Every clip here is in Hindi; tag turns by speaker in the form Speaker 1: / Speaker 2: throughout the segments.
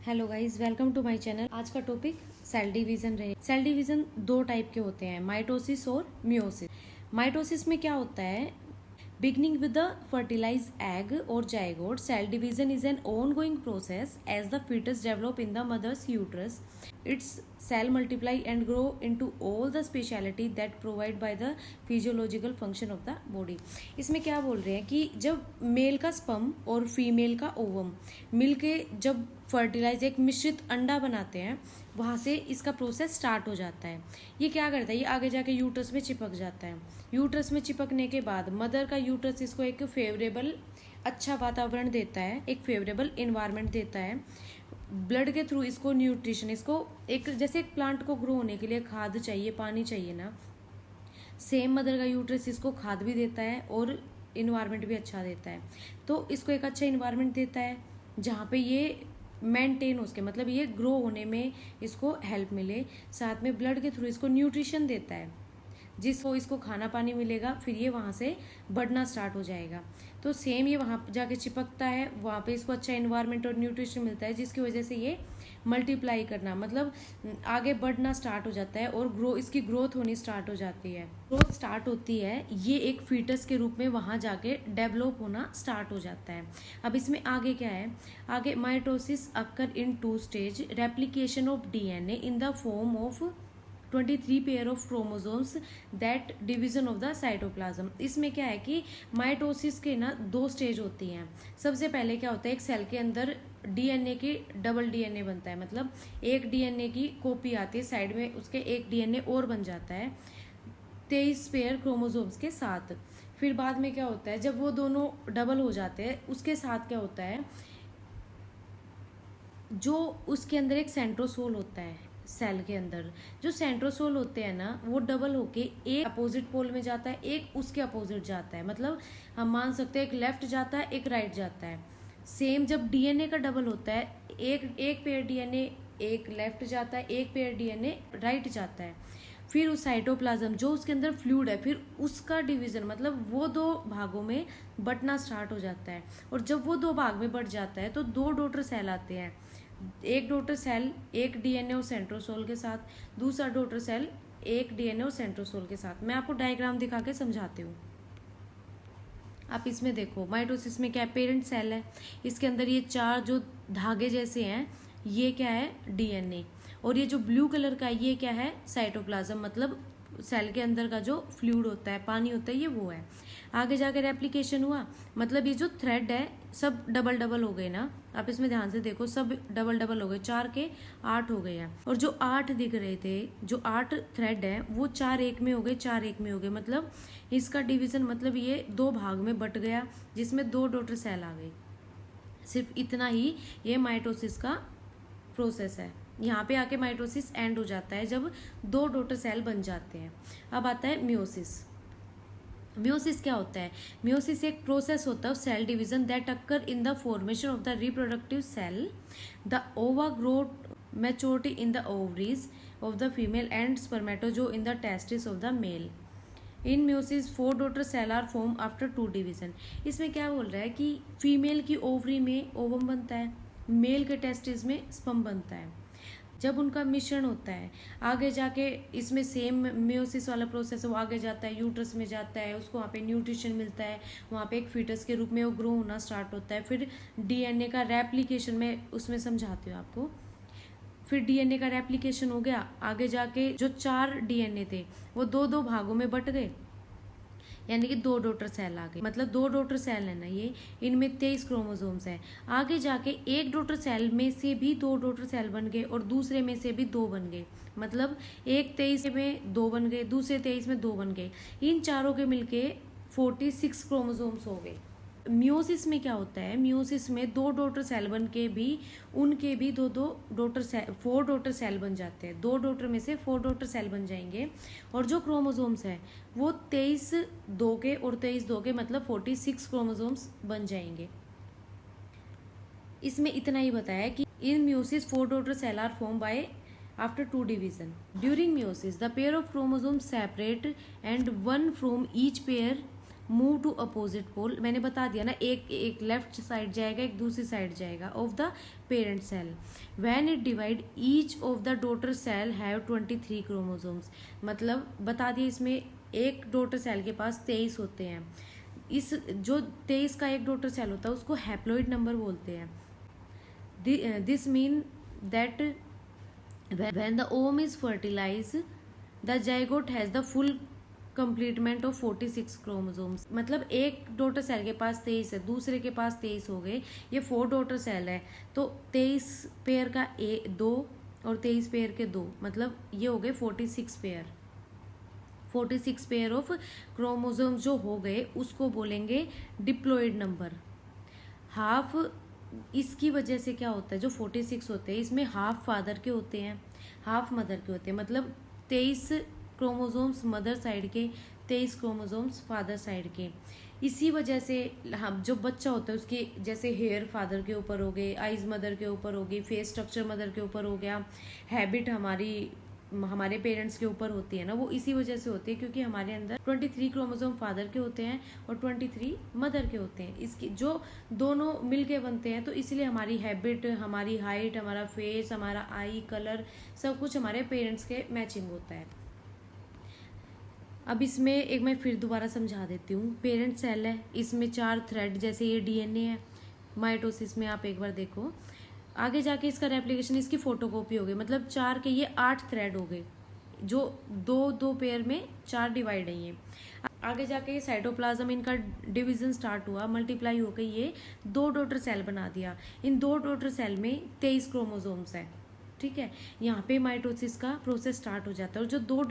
Speaker 1: Hello guys, welcome to my channel. आज का टॉपिक सेल डिवीजन रहे। सेल डिवीजन दो टाइप के होते हैं, माइटोसिस और मियोसिस। माइटोसिस में क्या होता है, beginning with the fertilized egg or zygote, cell division is an ongoing process as the fetus develop in the mother's uterus. Its cell multiply and grow into all the speciality that provide by the physiological function of the body. इसमें क्या बोल रहे हैं कि जब मेल का स्पर्म और फीमेल का ओवम मिलके जब फर्टिलाइज एक मिश्रित अंडा बनाते हैं, वहाँ से इसका प्रोसेस स्टार्ट हो जाता है। ये क्या करता है, ये आगे जाके यूट्रस में चिपक जाता है। यूट्रस में चिपकने के बाद मदर का यूट्रस इसको एक फेवरेबल अच्छा वातावरण देता है, एक फेवरेबल इन्वायरमेंट देता है। ब्लड के थ्रू इसको न्यूट्रिशन, इसको एक जैसे एक प्लांट को ग्रो होने के लिए खाद चाहिए, पानी चाहिए ना, सेम मदर का यूट्रस इसको खाद भी देता है और इन्वायरमेंट भी अच्छा देता है। तो इसको एक अच्छा इन्वायरमेंट देता है जहाँ पे ये मेंटेन हो सके, मतलब ये ग्रो होने में इसको हेल्प मिले। साथ में ब्लड के थ्रू इसको न्यूट्रिशन देता है, जिसको इसको खाना पानी मिलेगा, फिर ये वहाँ से बढ़ना स्टार्ट हो जाएगा। तो सेम ये वहाँ जाके चिपकता है, वहाँ पे इसको अच्छा इन्वायरमेंट और न्यूट्रिशन मिलता है, जिसकी वजह से ये मल्टीप्लाई करना, मतलब आगे बढ़ना स्टार्ट हो जाता है और इसकी ग्रोथ होनी स्टार्ट हो जाती है। ग्रोथ स्टार्ट होती है, ये एक फीटस के रूप में वहाँ जाके डेवलप होना स्टार्ट हो जाता है। अब इसमें आगे क्या है, आगे mitosis occur in 2 stage, replication of DNA in the form of 23 pair of chromosomes that division of the cytoplasm. इसमें क्या है कि माइटोसिस के ना 2 स्टेज होती हैं। सबसे पहले क्या होता है, एक सेल के अंदर डीएनए की डबल डीएनए बनता है, मतलब एक डीएनए की कॉपी आती है, साइड में उसके एक डीएनए और बन जाता है 23 पेयर क्रोमोसोम्स के साथ। फिर बाद में क्या होता है, जब वो दोनों डबल हो जाते हैं, उसके साथ क्या होता है, जो उसके अंदर एक सेंट्रोसोल होता है, सेल के अंदर जो सेंट्रोसोल होते हैं ना, वो डबल होके एक अपोजिट पोल में जाता है, एक उसके अपोजिट जाता है। मतलब हम मान सकते हैं एक लेफ्ट जाता है, एक राइट जाता है। सेम जब डीएनए का डबल होता है, एक पेयर डीएनए एक लेफ्ट जाता है, एक पेयर डीएनए राइट जाता है। फिर उस साइटोप्लाज्म जो उसके अंदर फ्लूइड है, फिर उसका डिवीजन, मतलब वो 2 भागों में बंटना स्टार्ट हो जाता है। और जब वो 2 भाग में बंट जाता है तो 2 डॉटर सेल आते हैं। एक डॉटर सेल एक डीएनए और सेंट्रोसोल के साथ, दूसरा डॉटर सेल एक डीएनए और सेंट्रोसोल के साथ। मैं आपको डायग्राम दिखा के समझाती हूँ। आप इसमें देखो, माइटोसिस में क्या है, पेरेंट सेल है, इसके अंदर ये 4 जो धागे जैसे हैं, ये क्या है, डीएनए। और ये जो ब्लू कलर का ये क्या है, साइटोप्लाज्म, मतलब सेल के अंदर का जो फ्लूइड होता है, पानी होता है, ये वो है। आगे जाके रेप्लिकेशन हुआ, मतलब ये जो थ्रेड है सब डबल डबल हो गए ना। आप इसमें ध्यान से देखो, सब डबल डबल हो गए, 4 के 8 हो गए हैं। और जो 8 दिख रहे थे, जो 8 थ्रेड है, वो 4 एक में हो गए, 4 एक में हो गए। मतलब इसका डिवीजन, मतलब ये 2 भाग में बट गया, जिसमें 2 डॉटर सेल आ गई। सिर्फ इतना ही ये माइटोसिस का प्रोसेस है। यहाँ पे आके माइटोसिस एंड हो जाता है जब 2 डॉटर सेल बन जाते हैं। अब आता है मियोसिस। मियोसिस क्या होता है, मियोसिस एक प्रोसेस होता है cell division that occur in the formation of the reproductive cell, the ova growth maturity in the ovaries of the female and spermatozoa in the testis of the male. In meiosis 4 daughter cell are form after 2 division. इसमें क्या बोल रहा है कि फीमेल की ओवरी में ओवम बनता है, मेल के टेस्टिस में स्पर्म बनता है। जब उनका मिश्रण होता है, आगे जाके इसमें सेम म्यूसिस वाला प्रोसेस है, वो आगे जाता है, यूट्रस में जाता है, उसको वहाँ पे न्यूट्रिशन मिलता है, वहाँ पे एक फीटस के रूप में वो ग्रो होना स्टार्ट होता है। फिर डीएनए का रेप्लिकेशन में उसमें समझाती हूँ आपको। फिर डीएनए का रेप्लिकेशन हो गया, आगे जाके जो 4 डीएनए थे वो 2-2 भागों में बट गए, यानी कि 2 डॉटर सेल आ गए। मतलब 2 डॉटर सेल है ना ये, इनमें 23 क्रोमोसोम्स है। आगे जाके एक डॉटर सेल में से भी 2 डॉटर सेल बन गए और दूसरे में से भी 2 बन गए। मतलब एक 23 में 2 बन गए, दूसरे 23 में 2 बन गए। इन चारों के मिलके 46 क्रोमोसोम्स हो गए। मियोसिस में क्या होता है, मियोसिस में 2 डॉटर सेल बन के भी उनके भी 2-2 डॉटर सेल, 4 डॉटर सेल बन जाते हैं। 2 डॉटर में से 4 डॉटर सेल बन जाएंगे। और जो क्रोमोसोम्स है वो 23 2 के और 23 2 के, मतलब 46 क्रोमोसोम्स बन जाएंगे। इसमें इतना ही बताया कि in meiosis 4 daughter cell are form by after 2 division. During meiosis, the pair of chromosomes separate and one from each pair move to opposite pole, मैंने बता दिया ना, एक लेफ्ट साइड जाएगा, एक दूसरी साइड जाएगा of the parent cell. When it divide each of the daughter cell have 23 chromosomes, मतलब बता दिया इसमें एक डॉटर सेल के पास 23 होते हैं। इस जो 23 का एक डॉटर सेल होता है उसको हैप्लॉइड नंबर बोलते हैं। This mean that when the ovum is fertilized the zygote has the full complement of 46 chromosomes, मतलब एक डॉटर सेल के पास 23 है, दूसरे के पास 23 हो गए, ये 4 डॉटर सेल है, तो 23 पेयर का 2 और 23 पेयर के 2, मतलब ये हो गए 46 पेयर। 46 पेयर ऑफ क्रोमोसोम्स जो हो गए उसको बोलेंगे डिप्लॉइड नंबर। हाफ, इसकी वजह से क्या होता है, जो 46 होते हैं इसमें हाफ फादर के होते हैं, हाफ मदर के होते हैं, मतलब 23 क्रोमोसोम्स मदर साइड के, 23 क्रोमोसोम्स फादर साइड के। इसी वजह से हम जो बच्चा होता है उसके जैसे हेयर फादर के ऊपर हो गए, आइज मदर के ऊपर हो गई, फेस स्ट्रक्चर मदर के ऊपर हो गया, हैबिट हमारे पेरेंट्स के ऊपर होती है ना, वो इसी वजह से होती है क्योंकि हमारे अंदर 23 क्रोमोसोम फादर के होते हैं और 23 मदर के होते हैं, इसकी जो दोनों मिलके बनते हैं, तो इसलिए हमारी हैबिट, हमारी हाइट, हमारा फेस, हमारा आई कलर, सब कुछ हमारे पेरेंट्स के मैचिंग होता है। अब इसमें एक मैं फिर दोबारा समझा देती हूँ। पेरेंट सेल है, इसमें 4 थ्रेड, जैसे ये डीएनए है, माइटोसिस में आप एक बार देखो, आगे जाके इसका रेप्लिकेशन, इसकी फोटोकॉपी हो गई, मतलब 4 के ये 8 थ्रेड हो गए, जो 2 पेयर में 4 डिवाइड है ये। आगे जाके ये साइटोप्लाज्म, इनका डिवीजन स्टार्ट हुआ, मल्टीप्लाई होकर ये 2 डॉटर सेल बना दिया। इन 2 डॉटर सेल में 23 क्रोमोसोम्स है, ठीक है। यहाँ पे माइटोसिस का प्रोसेस स्टार्ट हो जाता है, और जो 2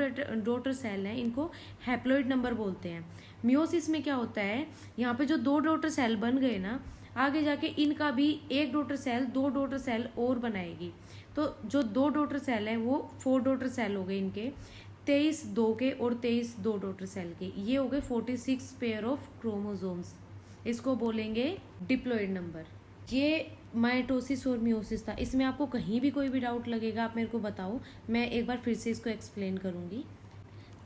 Speaker 1: डॉटर सेल हैं इनको हैप्लॉइड नंबर बोलते हैं। मियोसिस में क्या होता है, यहाँ पे जो 2 डॉटर सेल बन गए ना, आगे जाके इनका भी एक डॉटर सेल 2 डॉटर सेल और बनाएगी, तो जो 2 डॉटर सेल हैं वो 4 डॉटर सेल हो गए इनके, 23 2 के और 23 2 डॉटर सेल के, ये हो गए 46 पेयर ऑफ क्रोमोसोम्स, इसको बोलेंगे डिप्लॉइड नंबर। ये माइटोसिस और मियोसिस था, इसमें आपको कहीं भी कोई भी डाउट लगेगा आप मेरे को बताओ, मैं एक बार फिर से इसको एक्सप्लेन करूंगी।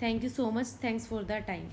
Speaker 1: Thank you so much, thanks for the time.